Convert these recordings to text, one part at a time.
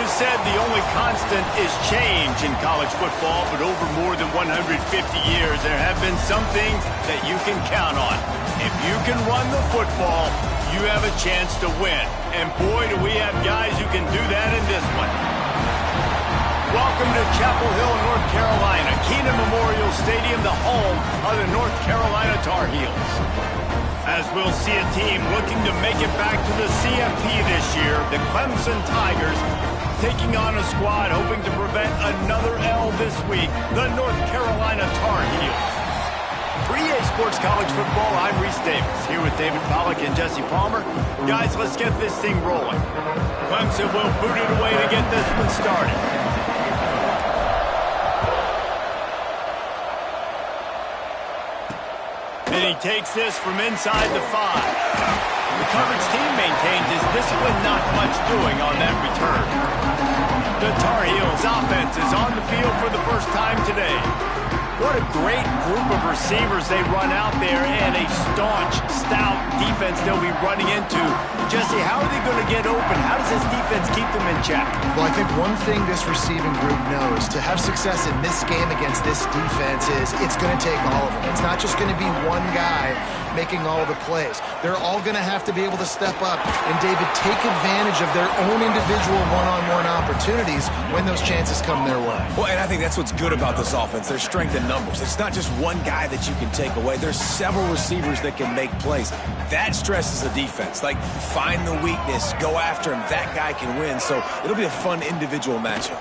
is said the only constant is change in college football, but over more than 150 years, there have been some things that you can count on. If you can run the football, you have a chance to win. And boy, do we have guys who can do that in this one. Welcome to Chapel Hill, North Carolina, Keenan Memorial Stadium, the home of the North Carolina Tar Heels. As we'll see a team looking to make it back to the CFP this year, the Clemson Tigers taking on a squad hoping to prevent another L this week, the North Carolina Tar Heels. For EA Sports College Football, I'm Reese Davis, here with David Pollack and Jesse Palmer. Guys, let's get this thing rolling. Clemson will boot it away to get this one started. And he takes this from inside the 5. The coverage team maintains his discipline, not much doing on that return. The Tar Heels offense is on the field for the first time today. What a great group of receivers they run out there, and a staunch, stout defense they'll be running into. Jesse, how are they going to get open? How does this defense keep them in check? Well, I think one thing this receiving group knows to have success in this game against this defense is it's going to take all of them. It's not just going to be one guy making all the plays. They're all going to have to be able to step up and, David, take advantage of their own individual one-on-one opportunities when those chances come their way. Well, and I think that's what's good about this offense. Their strength in numbers. It's not just one guy that you can take away. There's several receivers that can make plays. That stresses the defense. Like, find the weakness, go after him. That guy can win. So it'll be a fun individual matchup.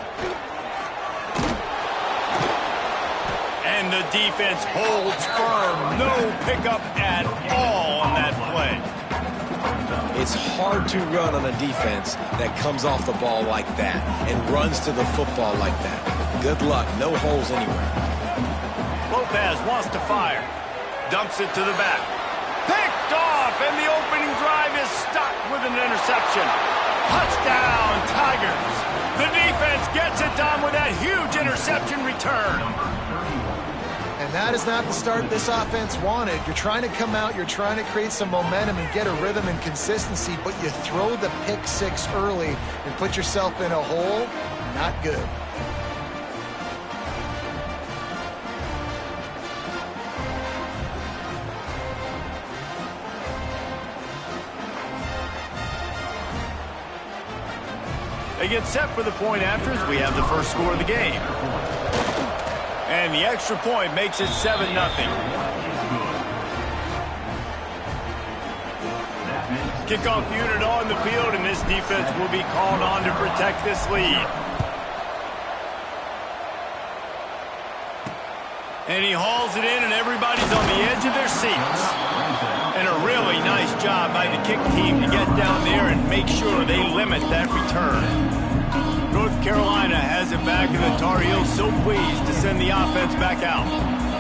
And the defense holds firm. No pickup at all on that play. It's hard to run on a defense that comes off the ball like that and runs to the football like that. Good luck. No holes anywhere. Lopez wants to fire. Dumps it to the back. Picked off, and the opening drive is stuck with an interception. Touchdown, Tigers. The defense gets it done with that huge interception return. And that is not the start this offense wanted. You're trying to come out, you're trying to create some momentum and get a rhythm and consistency, but you throw the pick 6 early and put yourself in a hole. Not good. They get set for the point after as we have the first score of the game. And the extra point makes it 7-0. Kickoff unit on the field, and this defense will be called on to protect this lead. And he hauls it in, and everybody's on the edge of their seats. And a really nice job by the kick team to get down there and make sure they limit that return. North Carolina has it back, and the Tar Heels so pleased to send the offense back out.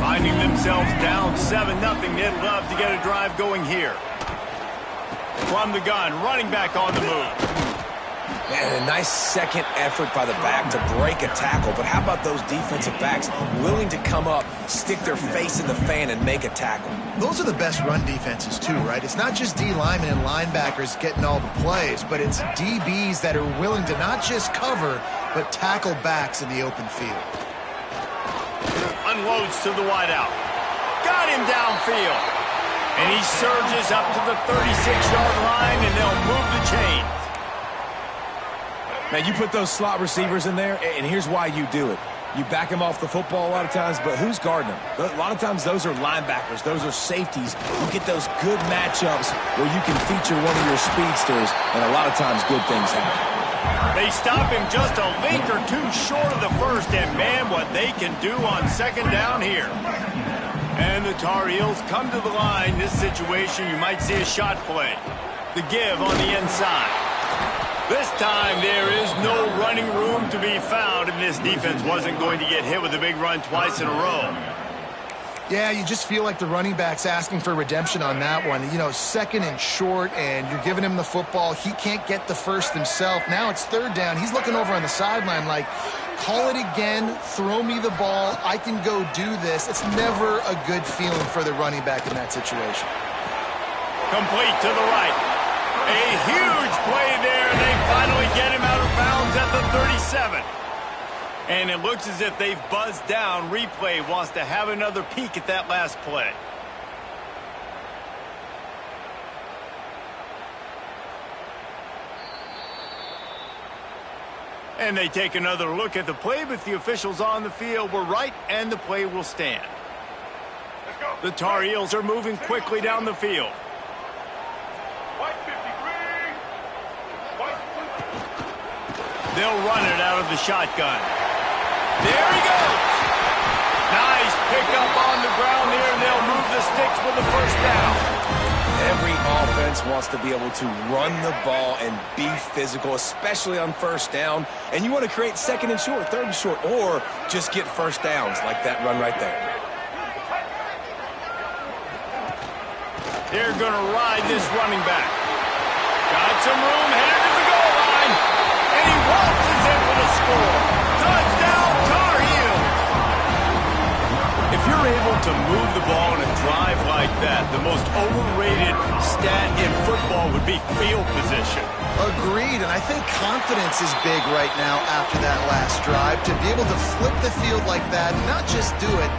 Finding themselves down 7-0, they'd love to get a drive going here. From the gun, running back on the move. Man, a nice second effort by the back to break a tackle. But how about those defensive backs willing to come up, stick their face in the fan, and make a tackle? Those are the best run defenses, too, right? It's not just D linemen and linebackers getting all the plays, but it's DBs that are willing to not just cover, but tackle backs in the open field. Unloads to the wideout. Got him downfield. And he surges up to the 36-yard line, and they'll move the chains. Man, you put those slot receivers in there, and here's why you do it. You back them off the football a lot of times, but who's guarding them? A lot of times those are linebackers. Those are safeties. You get those good matchups where you can feature one of your speedsters, and a lot of times good things happen. They stop him just a link or two short of the first, and man, what they can do on second down here. And the Tar Heels come to the line. This situation, you might see a shot play. The give on the inside. This time, there is no running room to be found, and this defense wasn't going to get hit with a big run twice in a row. Yeah, you just feel like the running back's asking for redemption on that one. You know, second and short, and you're giving him the football. He can't get the first himself. Now it's third down. He's looking over on the sideline like, call it again, throw me the ball, I can go do this. It's never a good feeling for the running back in that situation. Complete to the right. A huge play there. They finally get him out of bounds at the 37. And it looks as if they've buzzed down. Replay wants to have another peek at that last play. And they take another look at the play, but the officials on the field were right, and the play will stand. The Tar Heels are moving quickly down the field. They'll run it out of the shotgun. There he goes. Nice pickup on the ground there, and they'll move the sticks with the first down. Every offense wants to be able to run the ball and be physical, especially on first down. And you want to create second and short, third and short, or just get first downs like that run right there. They're going to ride this running back. Got some room, headed to the goal line. And he waltzes in for the score. Touchdown, Tar Heels. If you're able to move the ball in a drive like that, the most overrated stat in football would be field position. Agreed, and I think confidence is big right now after that last drive. To be able to flip the field like that, not just do it,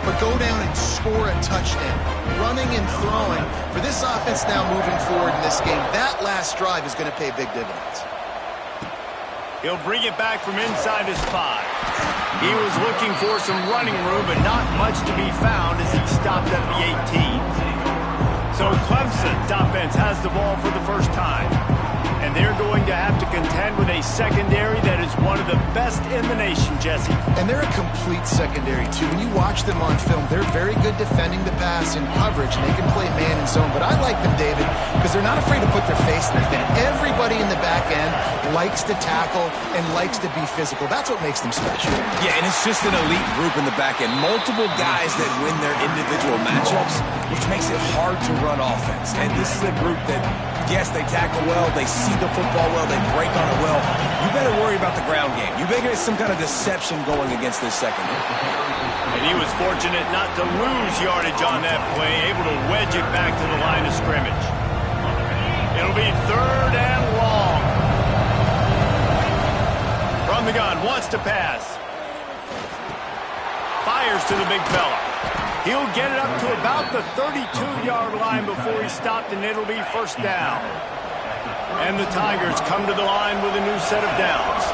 but go down and score a touchdown. Running and throwing. For this offense now moving forward in this game, that last drive is going to pay big dividends. He'll bring it back from inside his 5. He was looking for some running room, but not much to be found as he stopped at the 18. So Clemson's offense has the ball for the first time. And they're going to have to contend with a secondary that is one of the best in the nation, Jesse. And they're a complete secondary, too. When you watch them on film, they're very good defending the pass in coverage, and they can play man and zone. But I like them, David, because they're not afraid to put their face in the fan. Everybody in the back end likes to tackle and likes to be physical. That's what makes them special. Yeah, and it's just an elite group in the back end. Multiple guys that win their individual matchups, which makes it hard to run offense. And this is a group that, yes, they tackle well, they see the football well, they break on it well. You better worry about the ground game. You better get some kind of deception going against this secondary. And he was fortunate not to lose yardage on that play, able to wedge it back to the line of scrimmage. It'll be 3rd and long. From the gun, wants to pass. Fires to the big fella. He'll get it up to about the 32-yard line before he stopped, and it'll be first down. And the Tigers come to the line with a new set of downs.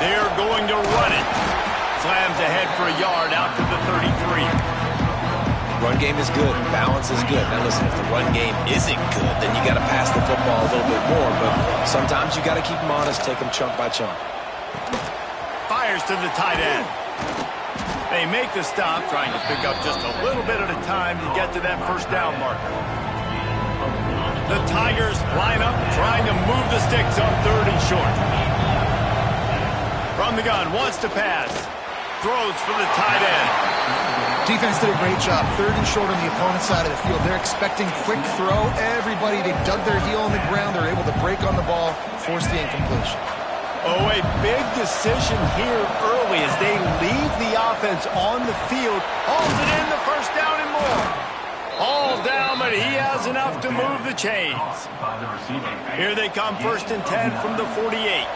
They're going to run it. Slams ahead for a yard out to the 33. Run game is good. Balance is good. Now listen, if the run game isn't good, then you got to pass the football a little bit more. But sometimes you got to keep them honest, take them chunk by chunk. Fires to the tight end. They make the stop, trying to pick up just a little bit at a time to get to that first down marker. The Tigers line up, trying to move the sticks on 3rd and short. From the gun, wants to pass. Throws for the tight end. Defense did a great job. 3rd and short on the opponent's side of the field. They're expecting quick throw. Everybody, they dug their heel on the ground. They're able to break on the ball, force the incompletion. Oh, a big decision here early as they leave the offense on the field. Hauls it in, the first down and more. All down, but he has enough to move the chains. Here they come, 1st and 10 from the 48.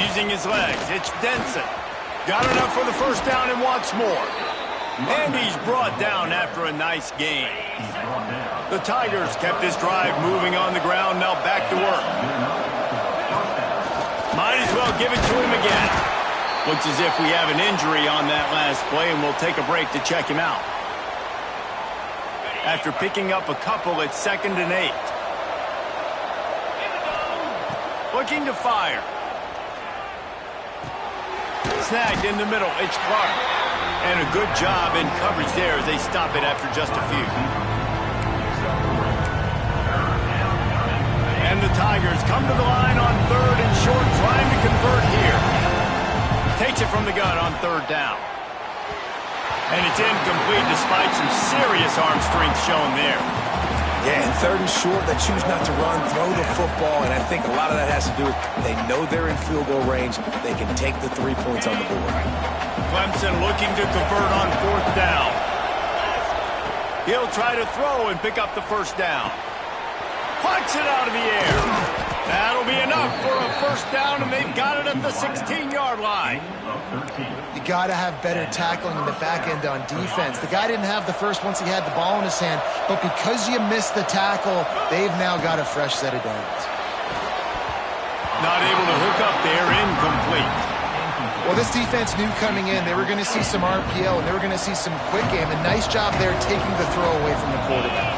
Using his legs, it's Denson. Got enough for the first down and wants more. And he's brought down after a nice gain. The Tigers kept this drive moving on the ground, now back to work. Might as well give it to him again. Looks as if we have an injury on that last play, and we'll take a break to check him out. After picking up a couple, it's 2nd and 8. Looking to fire. Snagged in the middle, it's Clark. And a good job in coverage there as they stop it after just a few. And the Tigers come to the line on 3rd and short, trying to convert here. Takes it from the gun on 3rd down. And it's incomplete despite some serious arm strength shown there. Yeah, and 3rd and short, they choose not to run, throw the football, and I think a lot of that has to do with they know they're in field goal range. They can take the 3 points on the board. Clemson looking to convert on 4th down. He'll try to throw and pick up the first down. Punts it out of the air. That'll be enough for a first down, and they've got it at the 16-yard line. You got to have better tackling in the back end on defense. The guy didn't have the first once he had the ball in his hand, but because you missed the tackle, they've now got a fresh set of downs. Not able to hook up there, incomplete. Well, this defense knew coming in they were going to see some RPO and they were going to see some quick game. A nice job there taking the throw away from the quarterback.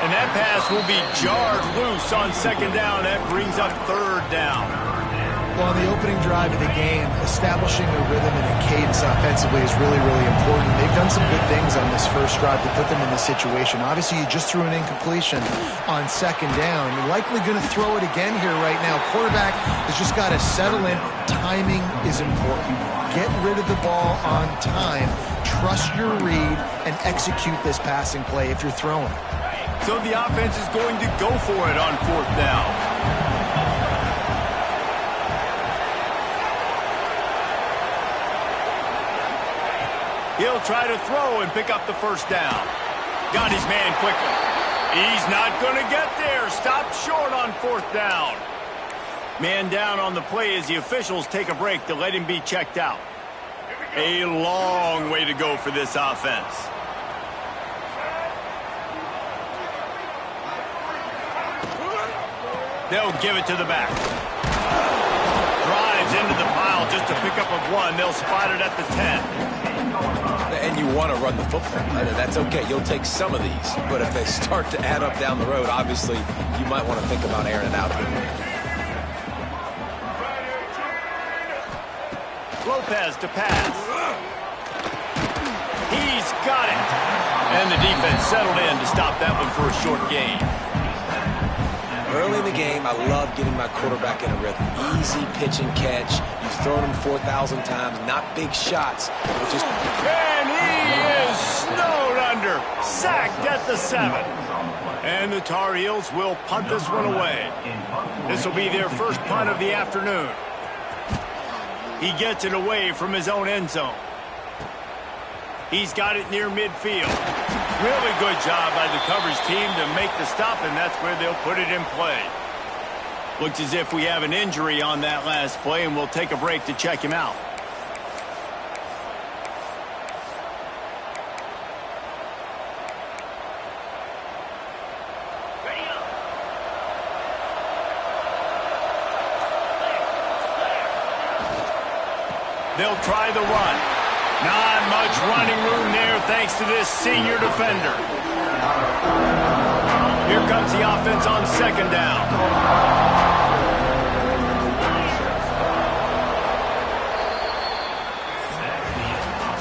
And that pass will be jarred loose on second down. That brings up third down. Well, on the opening drive of the game, establishing a rhythm and a cadence offensively is really, really important. They've done some good things on this first drive to put them in this situation. Obviously, you just threw an incompletion on second down. You're likely going to throw it again here right now. Quarterback has just got to settle in. Timing is important. Get rid of the ball on time. Trust your read and execute this passing play if you're throwing. So the offense is going to go for it on fourth down. He'll try to throw and pick up the first down. Got his man quickly. He's not going to get there. Stopped short on fourth down. Man down on the play as the officials take a break to let him be checked out. A long way to go for this offense. They'll give it to the back. Drives into the pile just to pick up a one. They'll spot it at the 10. And you want to run the football. That's okay. You'll take some of these. But if they start to add up down the road, obviously, you might want to think about airing it out a bit. Lopez to pass. He's got it. And the defense settled in to stop that one for a short gain. Early in the game, I love getting my quarterback in a rhythm. Easy pitch and catch. You've thrown him 4,000 times. Not big shots, but just... And he is snowed under. Sacked at the 7. And the Tar Heels will punt this one away. This will be their first punt of the afternoon. He gets it away from his own end zone. He's got it near midfield. Really good job by the coverage team to make the stop, and that's where they'll put it in play. Looks as if we have an injury on that last play, and we'll take a break to check him out. They'll try the run. Not much running room there thanks to this senior defender. Here comes the offense on second down.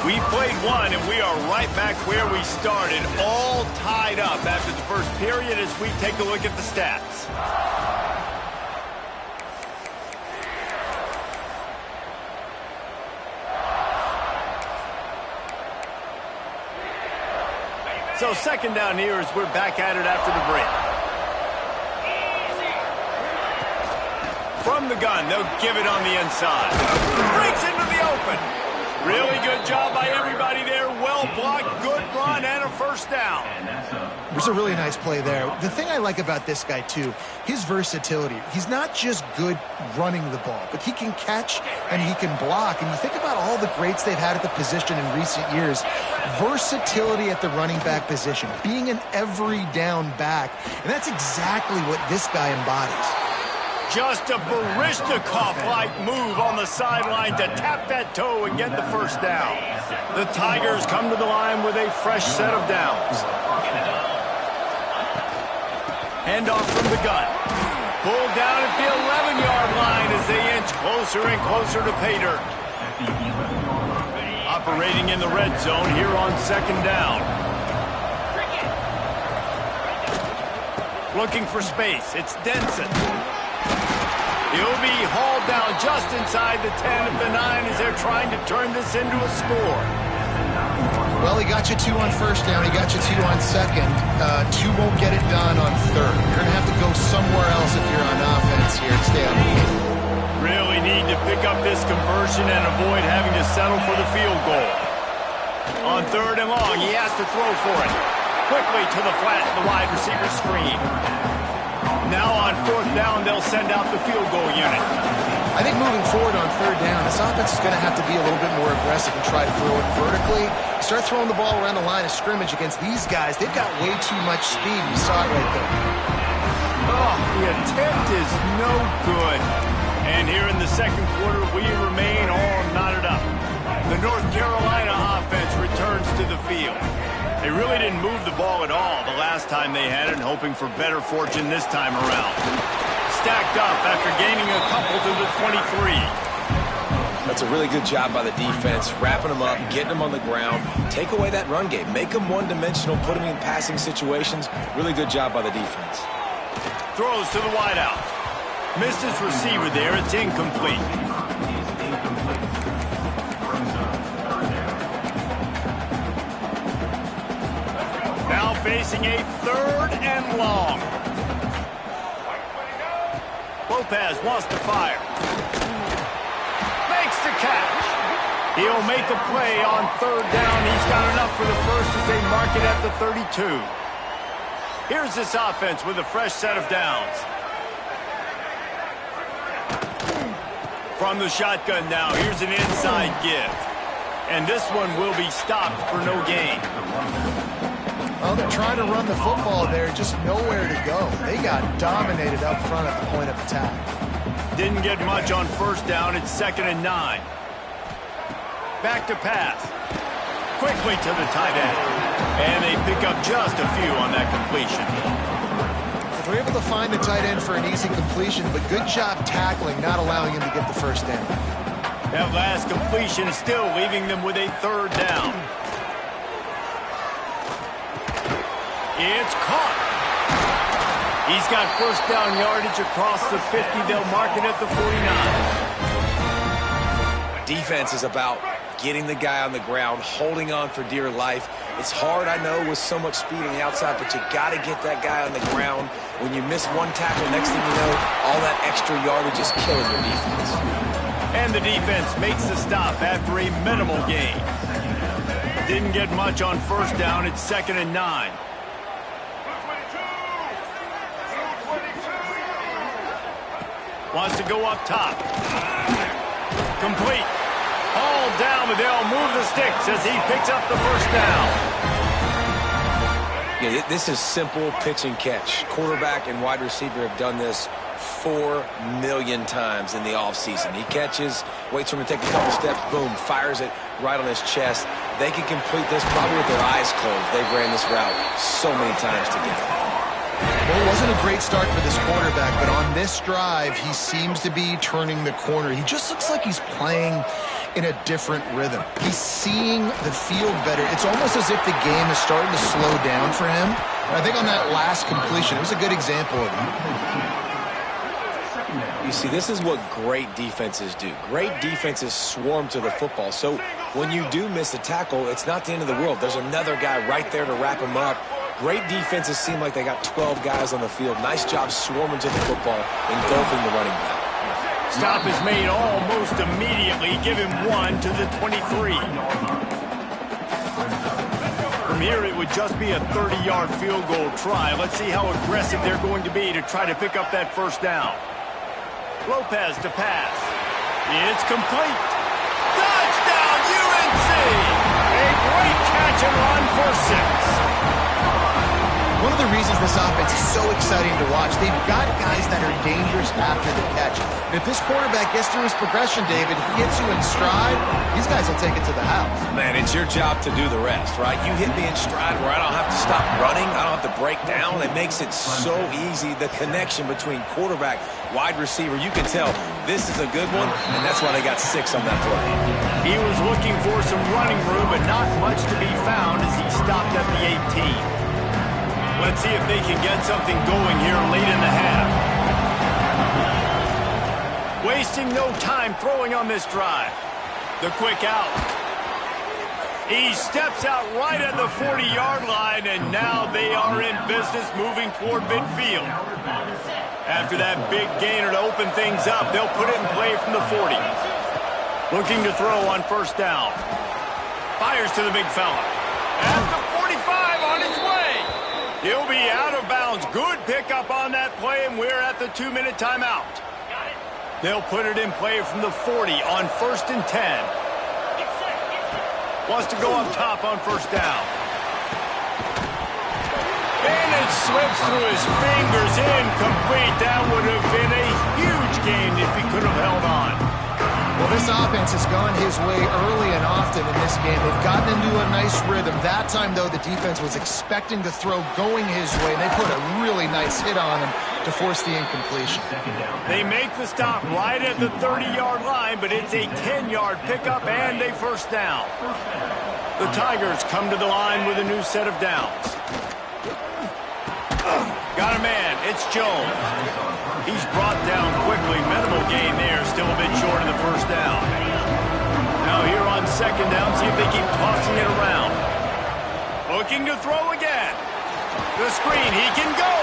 We played one, and we are right back where we started, all tied up after the first period as we take a look at the stats. So second down here as we're back at it after the break. From the gun, they'll give it on the inside. Breaks into the open. Really good job by everybody there. Well blocked, good run, and a first down. It was a really nice play there. The thing I like about this guy, too, his versatility. He's not just good running the ball, but he can catch and he can block. And you think about all the greats they've had at the position in recent years. Versatility at the running back position, being an every down back. And that's exactly what this guy embodies. Just a Barishnikov-like move on the sideline to tap that toe and get the first down. The Tigers come to the line with a fresh set of downs. Handoff from the gun. Pulled down at the 11-yard line as they inch closer and closer to pay dirt. Operating in the red zone here on second down. Looking for space. It's Denson. He'll be hauled down just inside the 10 at the 9 as they're trying to turn this into a score. Well, he got you 2 on first down. He got you 2 on second. 2 won't get it done on third. You're going to have to go somewhere else if you're on offense here to stay on the field. Really need to pick up this conversion and avoid having to settle for the field goal. On 3rd and long, he has to throw for it. Quickly to the flat, the wide receiver screen. Now on 4th down, they'll send out the field goal unit. I think moving forward on 3rd down, this offense is going to have to be a little bit more aggressive and try to throw it vertically. Start throwing the ball around the line of scrimmage against these guys. They've got way too much speed. You saw it right there. Oh, the attempt is no good. And here in the 2nd quarter, we remain all knotted up. The North Carolina offense returns to the field. They really didn't move the ball at all the last time they had it, hoping for better fortune this time around. Stacked up after gaining a couple to the 23. That's a really good job by the defense, wrapping them up, getting them on the ground. Take away that run game. Make them one-dimensional, put them in passing situations. Really good job by the defense. Throws to the wideout. Missed his receiver there. It's incomplete. Now facing a 3rd and long. Lopez wants to fire. Makes the catch. He'll make a play on 3rd down. He's got enough for the first as they mark it at the 32. Here's this offense with a fresh set of downs. From the shotgun now, here's an inside give. And this one will be stopped for no gain. Well, they're trying to run the football there, just nowhere to go. They got dominated up front at the point of attack. Didn't get much on 1st down. It's 2nd and 9. Back to pass. Quickly to the tight end. And they pick up just a few on that completion. They're able to find the tight end for an easy completion, but good job tackling, not allowing him to get the 1st down. That last completion is still leaving them with a 3rd down. It's caught. He's got 1st down yardage across the 50. They'll mark it at the 49. Defense is about getting the guy on the ground, holding on for dear life. It's hard, I know, with so much speed on the outside, but you got to get that guy on the ground. When you miss one tackle, next thing you know, all that extra yardage is killing your defense. And the defense makes the stop after a minimal gain. Didn't get much on 1st down. It's 2nd and 9. Wants to go up top. Complete. All down, but they'll move the sticks as he picks up the 1st down. Yeah, this is simple pitch and catch. Quarterback and wide receiver have done this 4 million times in the offseason. He catches, waits for him to take a couple steps, boom, fires it right on his chest. They can complete this probably with their eyes closed. They've ran this route so many times together. Well, it wasn't a great start for this quarterback, but on this drive, he seems to be turning the corner. He just looks like he's playing in a different rhythm. He's seeing the field better. It's almost as if the game is starting to slow down for him. And I think on that last completion, it was a good example of it. You see, this is what great defenses do. Great defenses swarm to the football. So when you do miss a tackle, it's not the end of the world. There's another guy right there to wrap him up. Great defenses seem like they got 12 guys on the field. Nice job swarming to the football, engulfing the running back. Stop is made almost immediately. Give him 1 to the 23. From here, it would just be a 30-yard field goal try. Let's see how aggressive they're going to be to try to pick up that 1st down. Lopez to pass. It's complete. Touchdown, UNC! A great catch and run for 6. One of the reasons this offense is so exciting to watch, they've got guys that are dangerous after the catch. And if this quarterback gets through his progression, David, he hits you in stride, these guys will take it to the house. Man, it's your job to do the rest, right? You hit me in stride where I don't have to stop running. I don't have to break down. It makes it so easy. The connection between quarterback, wide receiver, you can tell this is a good one, and that's why they got 6 on that play. He was looking for some running room, but not much to be found as he stopped at the 18. Let's see if they can get something going here late in the half. Wasting no time throwing on this drive. The quick out. He steps out right at the 40-yard line, and now they are in business moving toward midfield. After that big gainer to open things up, they'll put it in play from the 40. Looking to throw on 1st down. Fires to the big fella. At the 45 on his way. He'll be out of bounds. Good pickup on that play, and we're at the 2-minute timeout. They'll put it in play from the 40 on 1st and 10. Wants to go up top on 1st down. And it slips through his fingers, incomplete. That would have been a huge gain if he could have held on. Well, this offense has gone his way early and often in this game. They've gotten into a nice rhythm. That time, though, the defense was expecting to throw going his way, and they put a really nice hit on him to force the incompletion. They make the stop right at the 30-yard line, but it's a 10-yard pickup and a 1st down. The Tigers come to the line with a new set of downs. Got a man. It's Jones. He's brought down quickly. Minimal gain there. Still a bit short of the 1st down. Now here on 2nd down, see if they keep tossing it around. Looking to throw again. The screen. He can go.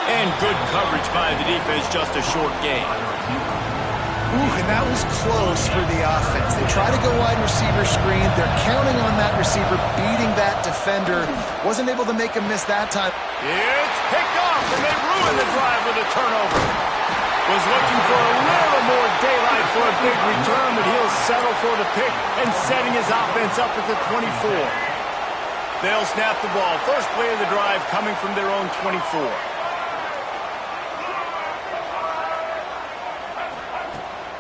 And good coverage by the defense. Just a short gain. Ooh, and that was close for the offense. They try to go wide receiver screen. They're counting on that receiver beating that defender. Wasn't able to make him miss that time. It's picked off, and they ruin the drive with a turnover. Was looking for a little more daylight for a big return, but he'll settle for the pick and setting his offense up at the 24. They'll snap the ball. First play of the drive coming from their own 24.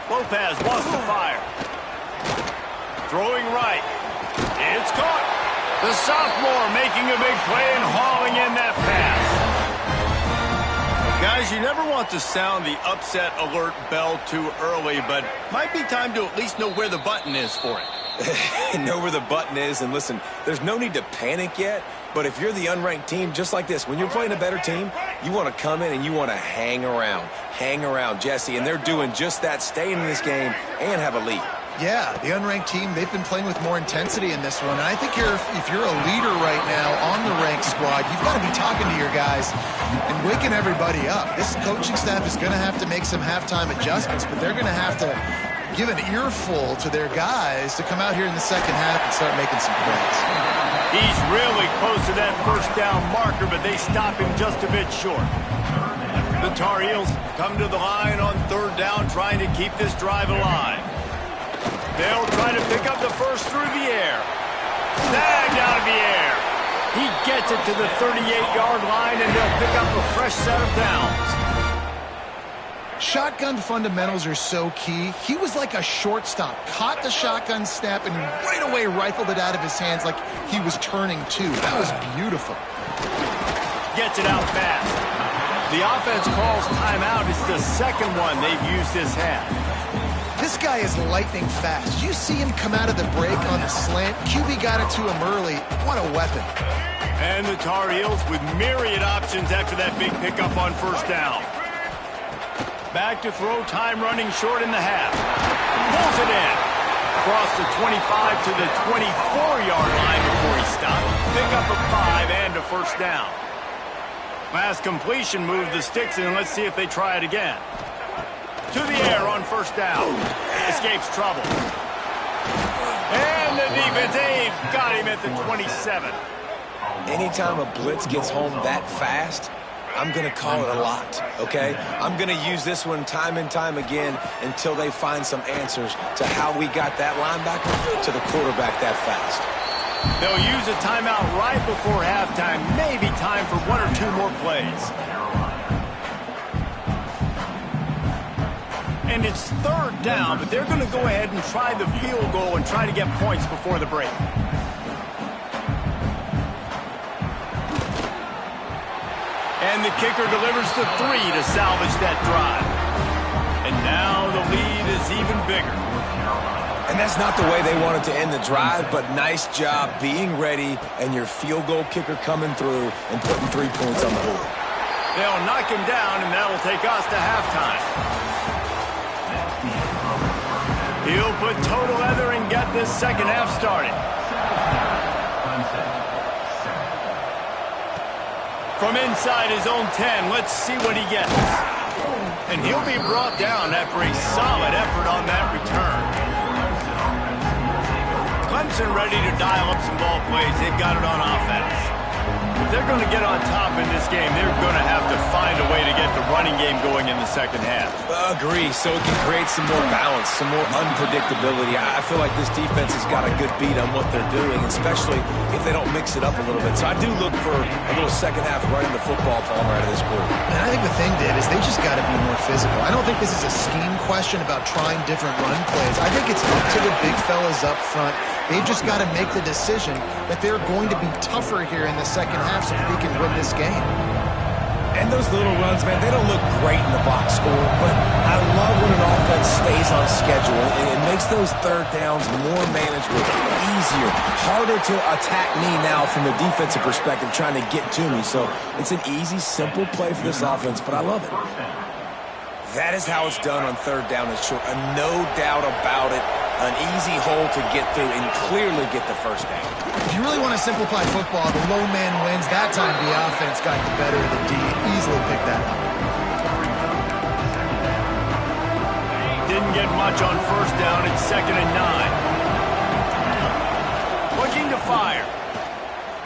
Lopez wants to fire. Throwing right. It's caught. The sophomore making a big play and hauling in that pass. Guys, you never want to sound the upset alert bell too early, but might be time to at least know where the button is for it. Know where the button is, and listen, there's no need to panic yet, but if you're the unranked team, just like this, when you're playing a better team, you want to come in and you want to hang around, Jesse, and they're doing just that, staying in this game and have a lead. Yeah, the unranked team, they've been playing with more intensity in this one. And I think if you're a leader right now on the ranked squad, you've got to be talking to your guys and waking everybody up. This coaching staff is going to have to make some halftime adjustments, but they're going to have to give an earful to their guys to come out here in the second half and start making some plays. He's really close to that 1st down marker, but they stop him just a bit short. The Tar Heels come to the line on 3rd down, trying to keep this drive alive. They'll try to pick up the first through the air. Snagged out of the air. He gets it to the 38-yard line, and they'll pick up a fresh set of downs. Shotgun fundamentals are so key. He was like a shortstop. Caught the shotgun snap and right away rifled it out of his hands like he was turning two. That was beautiful. Gets it out fast. The offense calls timeout. It's the second one they've used this half. This guy is lightning fast. Did you see him come out of the break on the slant? QB got it to him early. What a weapon. And the Tar Heels with myriad options after that big pickup on 1st down. Back to throw, time running short in the half. Pulls it in. Across the 25 to the 24-yard line before he stopped. Pick up a 5 and a 1st down. Last completion moved the sticks in. Let's see if they try it again. To the air on 1st down. Escapes trouble. And the defense, they've got him at the 27. Anytime a blitz gets home that fast, I'm going to call it a lot, okay? I'm going to use this one time and time again until they find some answers to how we got that linebacker to the quarterback that fast. They'll use a timeout right before halftime. Maybe time for 1 or 2 more plays. And it's 3rd down, but they're going to go ahead and try the field goal and try to get points before the break. And the kicker delivers the 3 to salvage that drive. And now the lead is even bigger. And that's not the way they wanted to end the drive, but nice job being ready and your field goal kicker coming through and putting 3 points on the board. They'll knock him down, and that'll take us to halftime. He'll put total leather and get this second half started. From inside his own 10, let's see what he gets. And he'll be brought down after a solid effort on that return. Clemson Clemson ready to dial up some ball plays. They've got it on offense. If they're going to get on top in this game, they're going to have to find a way to get the running game going in the second half. Agree, so it can create some more balance, some more unpredictability. I feel like this defense has got a good beat on what they're doing, especially if they don't mix it up a little bit. So I do look for a little second half running the football, Palmer, out of this group. And I think the thing, Dave, is they just got to be more physical. I don't think this is a scheme question about trying different run plays. I think it's up to the big fellas up front. They've just got to make the decision that they're going to be tougher here in the second half so that they can win this game. And those little runs, man, they don't look great in the box score, but I love when an offense stays on schedule, and it makes those third downs more manageable, easier, harder to attack me now from the defensive perspective trying to get to me. So it's an easy, simple play for this offense, but I love it. That is how it's done on third down and short. No doubt about it. An easy hole to get through and clearly get the first down. If you really want to simplify football, the low man wins. That time the offense got the better of the D. Easily picked that up. Didn't get much on first down. It's 2nd and 9. Looking to fire.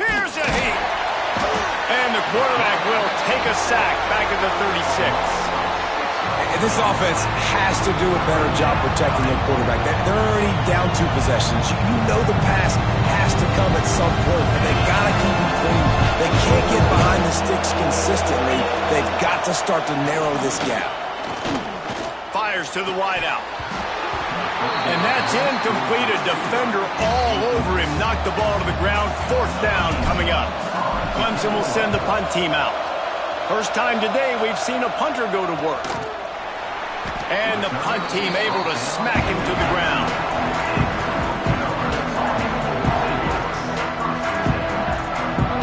Here's a heat. And the quarterback will take a sack back at the 36. This offense has to do a better job protecting their quarterback. They're already down 2 possessions. You know the pass has to come at some point, but they got to keep them clean. They can't get behind the sticks consistently. They've got to start to narrow this gap. Fires to the wideout. And that's incomplete. A defender all over him. Knocked the ball to the ground. 4th down coming up. Clemson will send the punt team out. First time today we've seen a punter go to work. And the punt team able to smack him to the ground.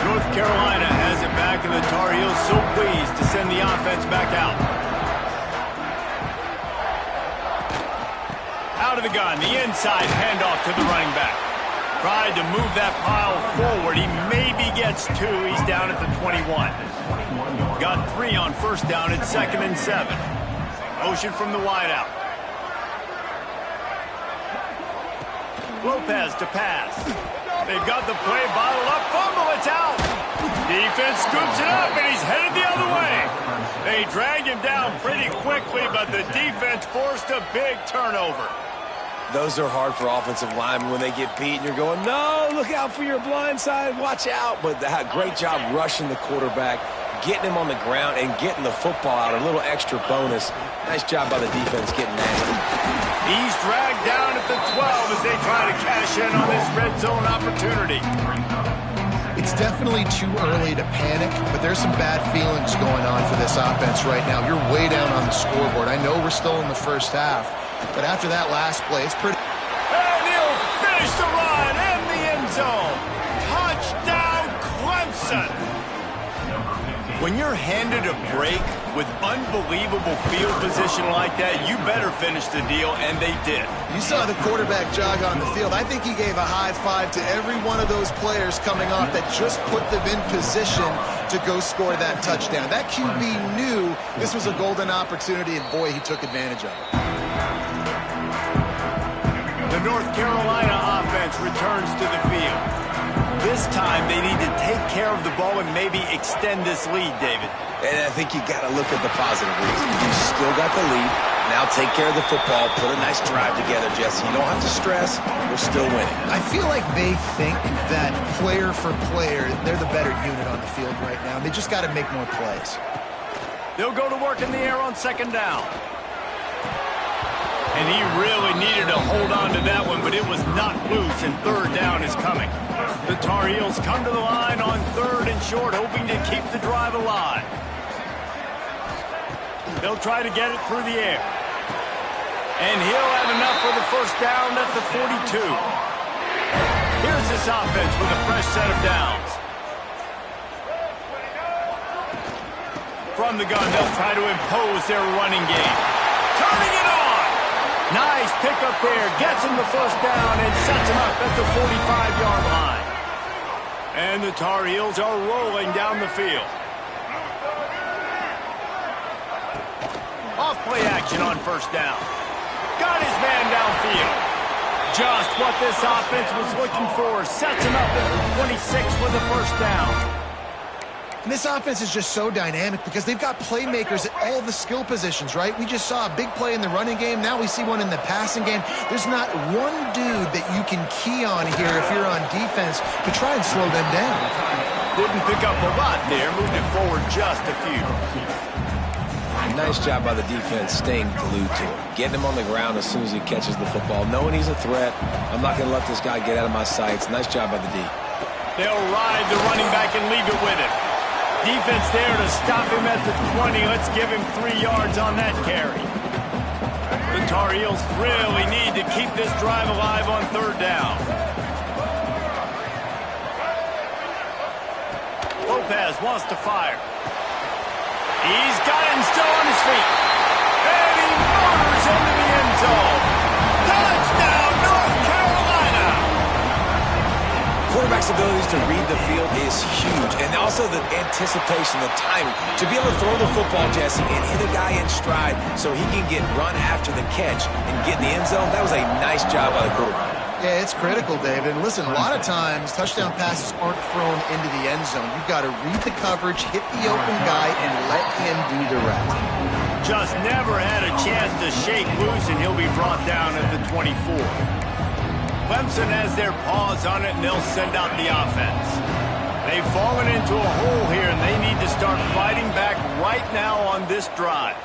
North Carolina has it back, and the Tar Heels so pleased to send the offense back out. Out of the gun, the inside handoff to the running back. Tried to move that pile forward. He maybe gets 2. He's down at the 21. Got 3 on first down at 2nd and 7. Motion from the wideout. Lopez to pass. They've got the play bottled up. Fumble, it's out. Defense scoops it up, and he's headed the other way. They dragged him down pretty quickly, but the defense forced a big turnover. Those are hard for offensive linemen when they get beat, and you're going, no, look out for your blind side, watch out. But great job rushing the quarterback, getting him on the ground, and getting the football out. A little extra bonus. Nice job by the defense getting nasty. He's dragged down at the 12 as they try to cash in on this red zone opportunity. It's definitely too early to panic, but there's some bad feelings going on for this offense right now. You're way down on the scoreboard. I know we're still in the first half, but after that last play, it's pretty... And he'll finish the run in the end zone. Touchdown, Clemson. When you're handed a break with unbelievable field position like that, you better finish the deal, and they did. You saw the quarterback jog on the field. I think he gave a high five to every one of those players coming off that just put them in position to go score that touchdown. That QB knew this was a golden opportunity, and boy, he took advantage of it. The North Carolina offense returns to the field. This time, they need to take care of the ball and maybe extend this lead, David. And I think you got to look at the positive reason. You still got the lead. Now take care of the football. Put a nice drive together, Jesse. You don't have to stress. We're still winning. I feel like they think that player for player, they're the better unit on the field right now. They just got to make more plays. They'll go to work in the air on 2nd down. And he really needed to hold on to that one, but it was not loose, and 3rd down is coming. The Tar Heels come to the line on 3rd and short, hoping to keep the drive alive. They'll try to get it through the air. And he'll have enough for the first down at the 42. Here's this offense with a fresh set of downs. From the gun, they'll try to impose their running game. Turning it on! Nice pickup there. Gets him the first down and sets him up at the 45-yard line. And the Tar Heels are rolling down the field. Off play action on first down. Got his man downfield. Just what this offense was looking for. Sets him up at the 26 for the first down. And this offense is just so dynamic because they've got playmakers at all the skill positions, right? We just saw a big play in the running game. Now we see one in the passing game. There's not one dude that you can key on here if you're on defense to try and slow them down. Didn't pick up a lot there. Moved it forward just a few. Nice job by the defense staying glued to him. Getting him on the ground as soon as he catches the football. Knowing he's a threat. I'm not going to let this guy get out of my sights. Nice job by the D. They'll ride the running back and leave it with him. Defense there to stop him at the 20. Let's give him 3 yards on that carry. The Tar Heels really need to keep this drive alive on third down. Lopez wants to fire. He's got him still on his feet. And he motors into the end zone. Touchdown, North Carolina! Quarterback's abilities to read the field is huge. And also the anticipation, the timing. To be able to throw the football, Jesse, and hit a guy in stride so he can get run after the catch and get in the end zone, that was a nice job by the quarterback. Yeah, it's critical, David. And listen, a lot of times touchdown passes aren't thrown into the end zone. You've got to read the coverage, hit the open guy, and let him do the rest. Just never had a chance to shake loose, and he'll be brought down at the 24. Clemson has their paws on it, and they'll send out the offense. They've fallen into a hole here, and they need to start fighting back right now on this drive.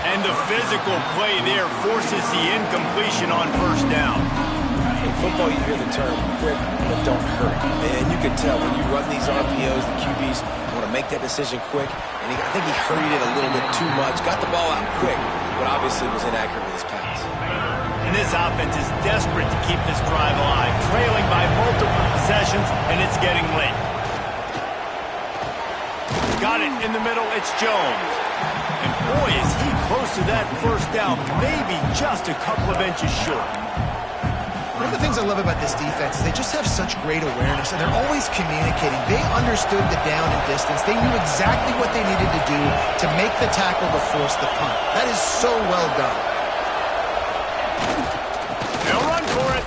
And the physical play there forces the incompletion on first down. In football, you hear the term quick, but don't hurry. And you can tell when you run these RPOs, the QBs want to make that decision quick. And I think he hurried it a little bit too much. Got the ball out quick, but obviously was inaccurate with his pass. And this offense is desperate to keep this drive alive, trailing by multiple possessions, and it's getting late. Got it in the middle, it's Jones. And boy, is he close to that first down, maybe just a couple of inches short. One of the things I love about this defense is they just have such great awareness, and they're always communicating. They understood the down and distance. They knew exactly what they needed to do to make the tackle to force the punt. That is so well done. They'll run for it.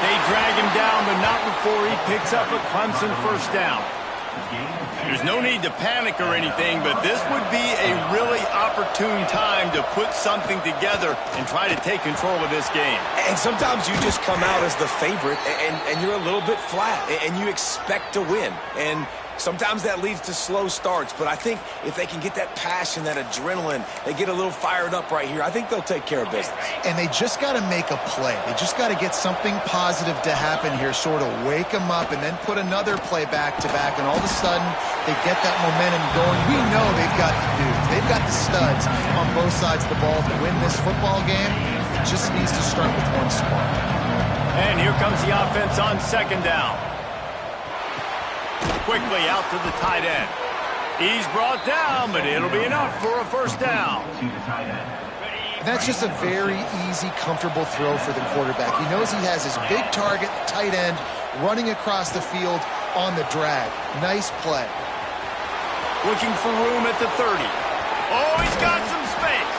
They drag him down, but not before he picks up a Clemson first down. There's no need to panic or anything, but this would be a really opportune time to put something together and try to take control of this game. And sometimes you just come out as the favorite, and you're a little bit flat, and you expect to win. And sometimes that leads to slow starts, but I think if they can get that passion, that adrenaline, they get a little fired up right here, I think they'll take care of business. And they just got to make a play. They just got to get something positive to happen here, sort of wake them up, and then put another play back-to-back, and all of a sudden they get that momentum going. We know they've got the dudes. They've got the studs on both sides of the ball to win this football game. It just needs to start with one spark. And here comes the offense on second down. Quickly out to the tight end. He's brought down, but it'll be enough for a first down. That's just a very easy, comfortable throw for the quarterback. He knows he has his big target, tight end, running across the field on the drag. Nice play. Looking for room at the 30. Oh, he's got some space.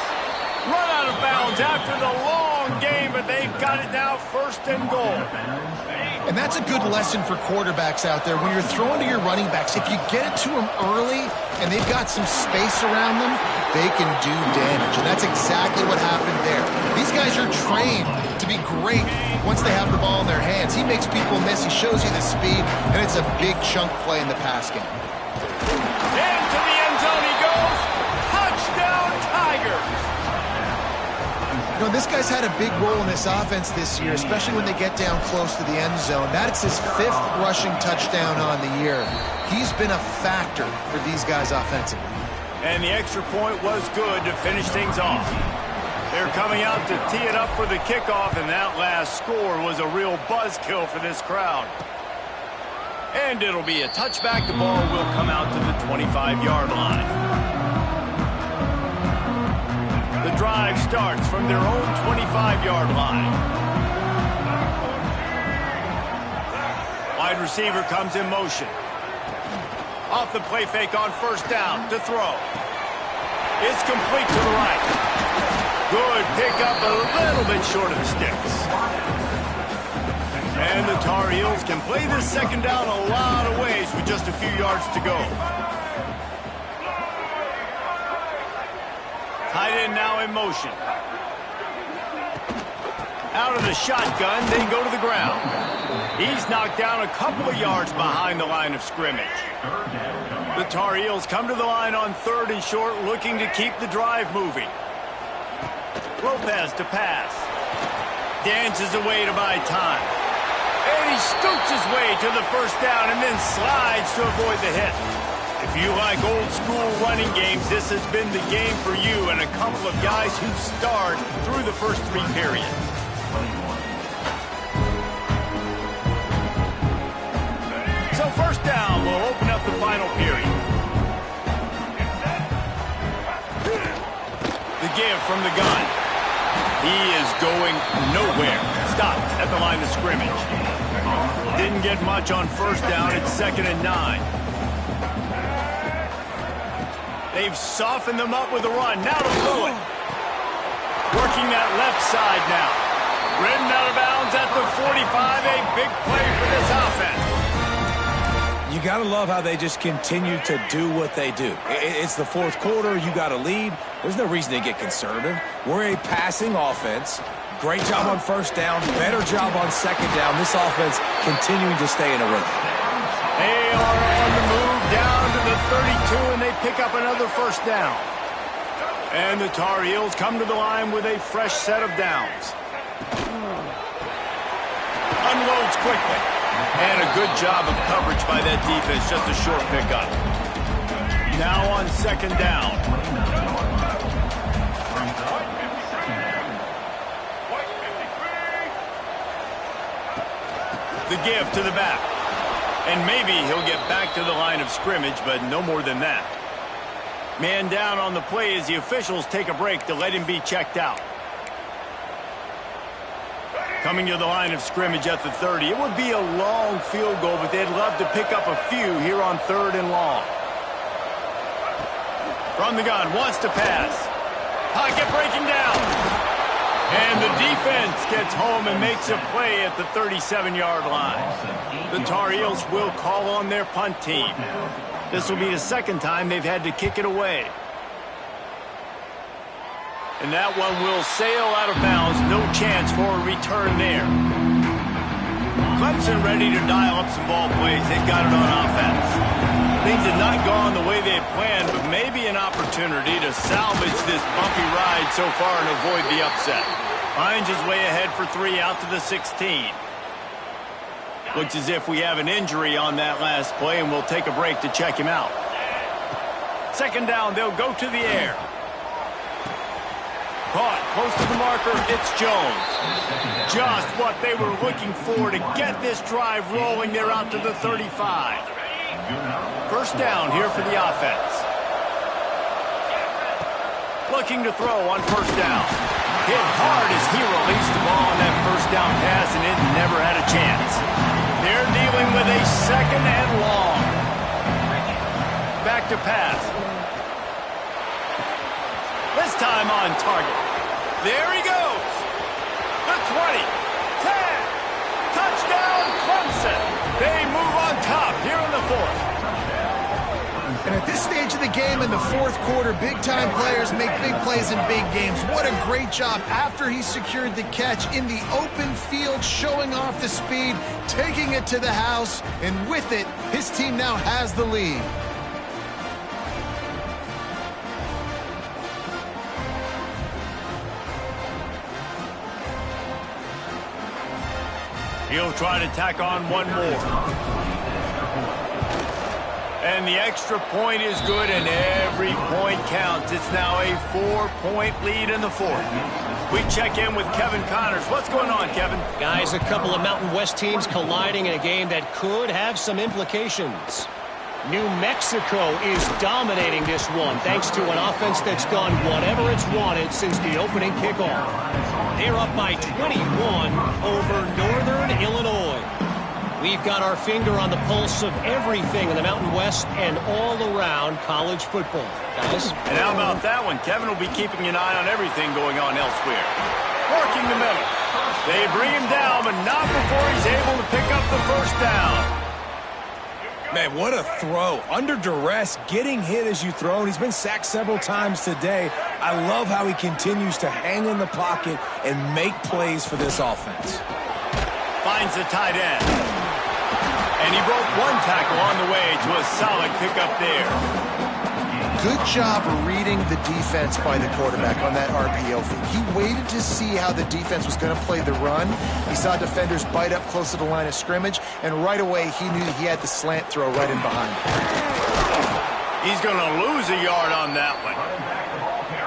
Run out of bounds after the long game, but they've got it now first and goal. And that's a good lesson for quarterbacks out there. When you're throwing to your running backs, if you get it to them early and they've got some space around them, they can do damage. And that's exactly what happened there. These guys are trained to be great once they have the ball in their hands. He makes people miss. He shows you the speed, and it's a big chunk play in the pass game. Into the end zone he goes. Touchdown, Tigers. You know, this guy's had a big role in this offense this year, especially when they get down close to the end zone. That's his 5th rushing touchdown on the year. He's been a factor for these guys offensively. And the extra point was good to finish things off. They're coming out to tee it up for the kickoff, and that last score was a real buzzkill for this crowd. And it'll be a touchback. The ball will come out to the 25-yard line. The drive starts from their own 25-yard line. Wide receiver comes in motion. Off the play fake on first down to throw. It's complete to the right. Good pickup, a little bit short of the sticks. And the Tar Heels can play this second down a lot of ways with just a few yards to go. Tight end now in motion. Out of the shotgun, they go to the ground. He's knocked down a couple of yards behind the line of scrimmage. The Tar Heels come to the line on 3rd and short, looking to keep the drive moving. Lopez to pass. Dances away to buy time. And he scoots his way to the first down and then slides to avoid the hit. If you like old school running games, this has been the game for you and a couple of guys who starred through the first 3 periods. So first down will open up the final period. The give from the gun. He is going nowhere. Stopped at the line of scrimmage. Didn't get much on first down. It's 2nd and 9. They've softened them up with a run. Now to throw it. Working that left side now. Ridden out of bounds at the 45. A big play for this offense. You got to love how they just continue to do what they do. It's the 4th quarter. You got a lead. There's no reason to get conservative. We're a passing offense. Great job on first down. Better job on second down. This offense continuing to stay in a rhythm. They are on the move down to the 32, and they pick up another first down. And the Tar Heels come to the line with a fresh set of downs. Unloads quickly. And a good job of coverage by that defense. Just a short pickup. Now on 2nd down. The give to the back. And maybe he'll get back to the line of scrimmage, but no more than that. Man down on the play as the officials take a break to let him be checked out. Coming to the line of scrimmage at the 30. It would be a long field goal, but they'd love to pick up a few here on 3rd and long. From the gun, wants to pass. Pocket breaking down. And the defense gets home and makes a play at the 37-yard line. The Tar Heels will call on their punt team. This will be the 2nd time they've had to kick it away. And that one will sail out of bounds. No chance for a return there. Clemson ready to dial up some ball plays. They've got it on offense. Things have not gone the way they had planned, but maybe an opportunity to salvage this bumpy ride so far and avoid the upset. Finds his way ahead for 3 out to the 16. Looks as if we have an injury on that last play, and we'll take a break to check him out. 2nd down, they'll go to the air. Caught close to the marker, it's Jones. Just what they were looking for to get this drive rolling. They're out to the 35. First down here for the offense. Looking to throw on first down. Hit hard as he released the ball on that first down pass, and it never had a chance. They're dealing with a 2nd and long. Back to pass. This time on target. There he goes. The 20. 10. Touchdown, Clemson. They move on top here in the 4th. And at this stage of the game in the 4th quarter, big-time players make big plays in big games. What a great job after he secured the catch in the open field, showing off the speed, taking it to the house, and with it, his team now has the lead. He'll try to tack on one more. And the extra point is good, and every point counts. It's now a 4-point lead in the 4th. We check in with Kevin Connors. What's going on, Kevin? Guys, a couple of Mountain West teams colliding in a game that could have some implications. New Mexico is dominating this one, thanks to an offense that's done whatever it's wanted since the opening kickoff. They're up by 21 over Northern Illinois. We've got our finger on the pulse of everything in the Mountain West and all around college football. Guys? And how about that one? Kevin will be keeping an eye on everything going on elsewhere. Working the middle. They bring him down, but not before he's able to pick up the first down. Man, what a throw. Under duress, getting hit as you throw. He's been sacked several times today. I love how he continues to hang in the pocket and make plays for this offense. Finds the tight end. And he broke one tackle on the way to a solid pickup there. Good job reading the defense by the quarterback on that RPO feed. He waited to see how the defense was going to play the run. He saw defenders bite up close to the line of scrimmage, and right away he knew he had the slant throw right in behind him. He's going to lose a yard on that one.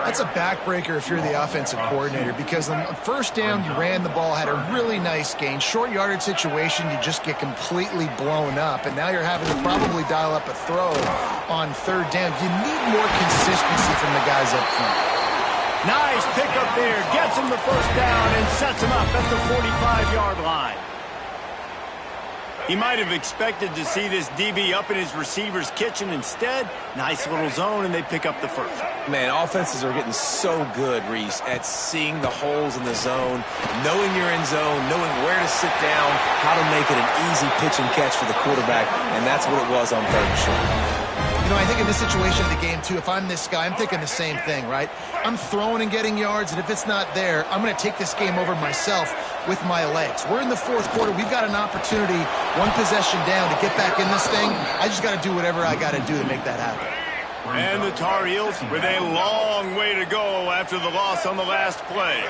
That's a backbreaker if you're the offensive coordinator, because on first down, you ran the ball, had a really nice gain. Short yardage situation, you just get completely blown up, and now you're having to probably dial up a throw on third down. You need more consistency from the guys up front. Nice pickup there. Gets him the first down and sets him up at the 45-yard line. He might have expected to see this DB up in his receiver's kitchen. Instead, nice little zone, and they pick up the first. Man, offenses are getting so good, Reese, at seeing the holes in the zone, knowing you're in zone, knowing where to sit down, how to make it an easy pitch and catch for the quarterback, and that's what it was on third and short. You know, I think in this situation of the game, too, if I'm this guy, I'm thinking the same thing, right? I'm throwing and getting yards, and if it's not there, I'm going to take this game over myself with my legs. We're in the fourth quarter. We've got an opportunity, one possession down, to get back in this thing. I just got to do whatever I got to do to make that happen. And the Tar Heels with a long way to go after the loss on the last play.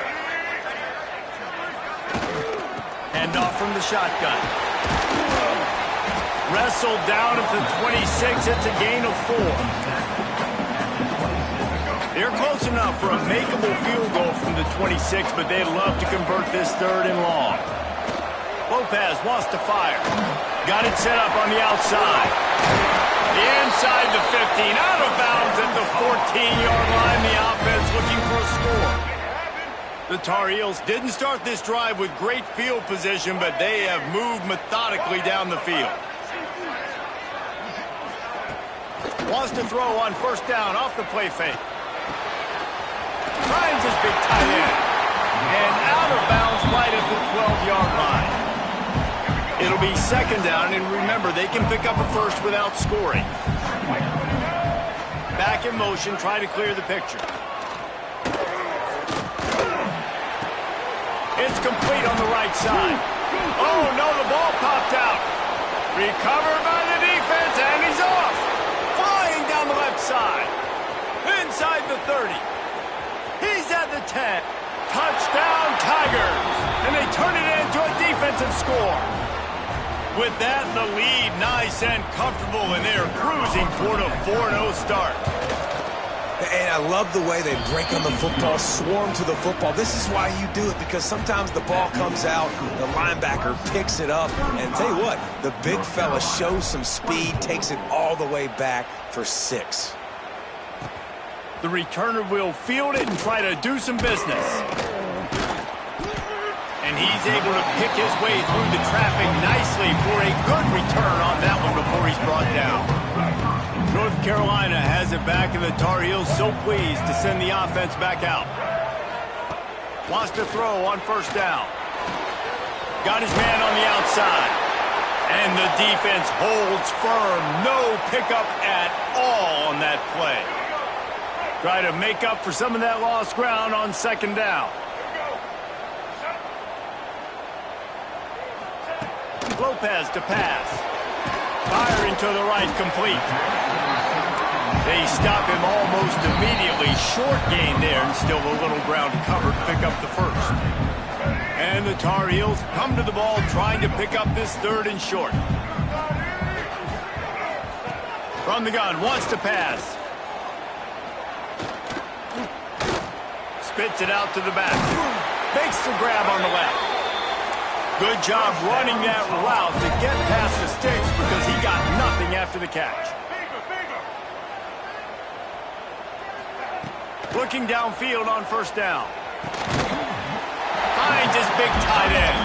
Hand off from the shotgun. Wrestled down at the 26. It's a gain of 4. They're close enough for a makeable field goal from the 26, but they'd love to convert this third and long. Lopez wants to fire. Got it set up on the outside. Inside the 15, out of bounds at the 14-yard line. The offense looking for a score. The Tar Heels didn't start this drive with great field position, but they have moved methodically down the field. Wants to throw on first down off the play fake. Finds his big tight end. And out of bounds right at the 12-yard line. It'll be second down, and remember, they can pick up a first without scoring. Back in motion, try to clear the picture. It's complete on the right side. Oh, no, the ball popped out. Recovered by the defense, and he's off. Flying down the left side. Inside the 30. He's at the 10. Touchdown, Tigers. And they turn it into a defensive score. With that, the lead nice and comfortable, and they're cruising toward a 4-0 start. And I love the way they break on the football, swarm to the football. This is why you do it, because sometimes the ball comes out, the linebacker picks it up, and tell you what, the big fella shows some speed, takes it all the way back for 6. The returner will field it and try to do some business. And he's able to pick his way through the traffic nicely for a good return on that one before he's brought down. North Carolina has it back, and the Tar Heels so pleased to send the offense back out. Wants to throw on first down. Got his man on the outside. And the defense holds firm. No pickup at all on that play. Try to make up for some of that lost ground on second down. Lopez to pass. Firing to the right, complete. They stop him almost immediately. Short gain there, and still a little ground covered to pick up the first. And the Tar Heels come to the ball trying to pick up this third and short. From the gun, wants to pass. Spits it out to the back. Makes the grab on the left. Good job running that route to get past the sticks because he got nothing after the catch. Looking downfield on first down. Finds his big tight end.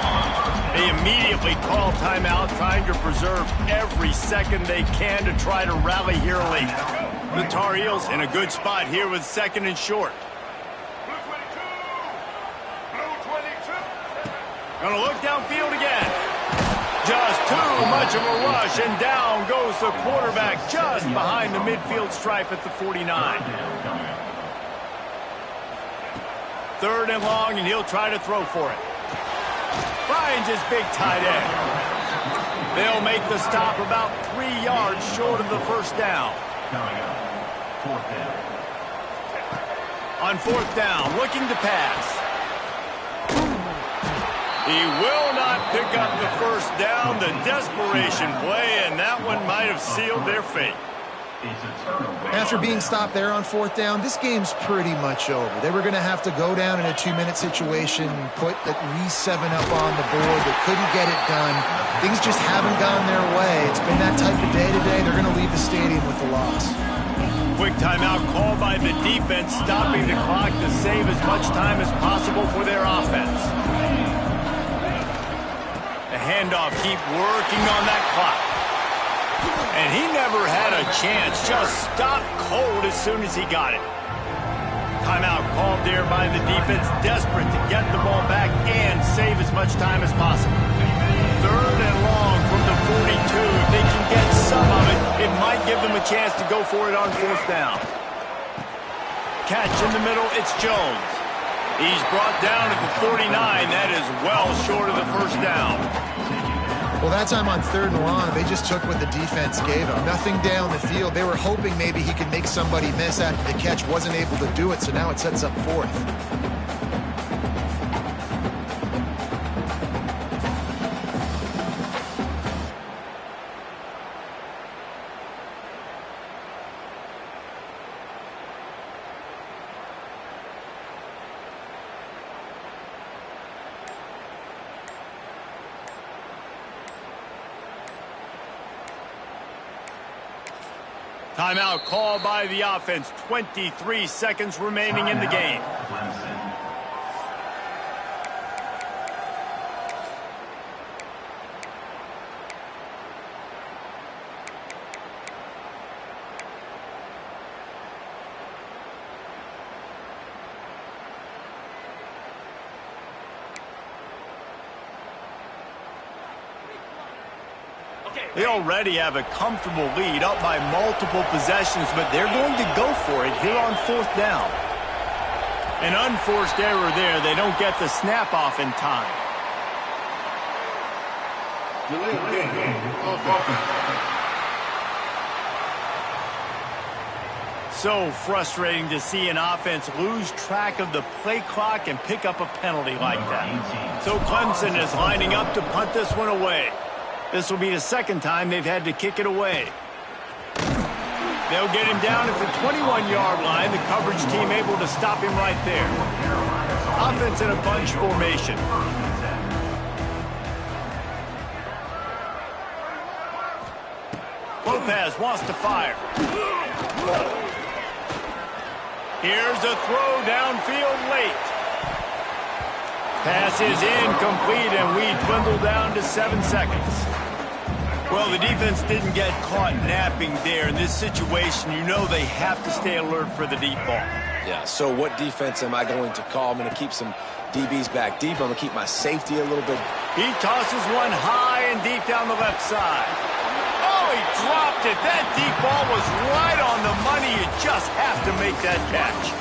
They immediately quietly call timeout, trying to preserve every second they can to try to rally here late. The Tar Heels in a good spot here with second and short. Gonna look downfield again. Just too much of a rush, and down goes the quarterback just behind the midfield stripe at the 49. Third and long, and he'll try to throw for it. Finds his big tight end. They'll make the stop about 3 yards short of the first down. On fourth down, looking to pass. He will not pick up the first down. The desperation play, and that one might have sealed their fate. After being stopped there on fourth down, this game's pretty much over. They were going to have to go down in a 2-minute situation, put at least 7 up on the board. They couldn't get it done. Things just haven't gone their way. It's been that type of day today. They're going to leave the stadium with the loss. Quick timeout called by the defense, stopping the clock to save as much time as possible for their offense. The handoff, keep working on that clock. And he never had a chance, just stopped cold as soon as he got it. Timeout called there by the defense, desperate to get the ball back and save as much time as possible. Third and long from the 42. If they can get some of it, it might give them a chance to go for it on fourth down. Catch in the middle, it's Jones. He's brought down at the 49. That is well short of the first down. Well, that time on third and long, they just took what the defense gave them. Nothing down the field. They were hoping maybe he could make somebody miss after the catch. Wasn't able to do it, so now it sets up fourth. Timeout called by the offense. 23 seconds remaining in the game. They already have a comfortable lead, up by multiple possessions, but they're going to go for it here on fourth down. An unforced error there. They don't get the snap off in time. So frustrating to see an offense lose track of the play clock and pick up a penalty like that. So Clemson is lining up to punt this one away. This will be the second time they've had to kick it away. They'll get him down at the 21-yard line. The coverage team able to stop him right there. Offense in a bunch formation. Lopez wants to fire. Here's a throw downfield late. Pass is incomplete, and we dwindle down to 7 seconds. Well, the defense didn't get caught napping there. In this situation, you know they have to stay alert for the deep ball. Yeah, so what defense am I going to call? I'm going to keep some DBs back deep. I'm going to keep my safety a little bit. He tosses one high and deep down the left side. Oh, he dropped it. That deep ball was right on the money. You just have to make that catch.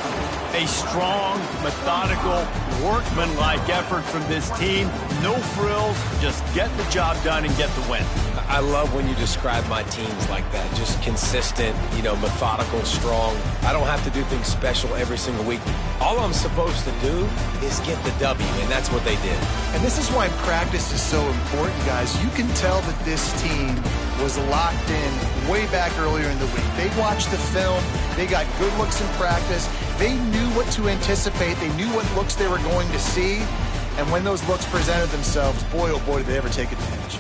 A strong, methodical, workmanlike effort from this team. No frills, just get the job done and get the win. I love when you describe my teams like that. Just consistent, methodical, strong. I don't have to do things special every single week. All I'm supposed to do is get the W, and that's what they did. And this is why practice is so important, guys. You can tell that this team was locked in way back earlier in the week. They watched the film. They got good looks in practice. They knew what to anticipate. They knew what looks they were going to see. And when those looks presented themselves, boy, oh boy, did they ever take advantage.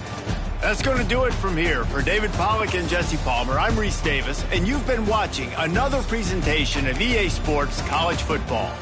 That's going to do it from here. For David Pollack and Jesse Palmer, I'm Reese Davis, and you've been watching another presentation of EA Sports College Football.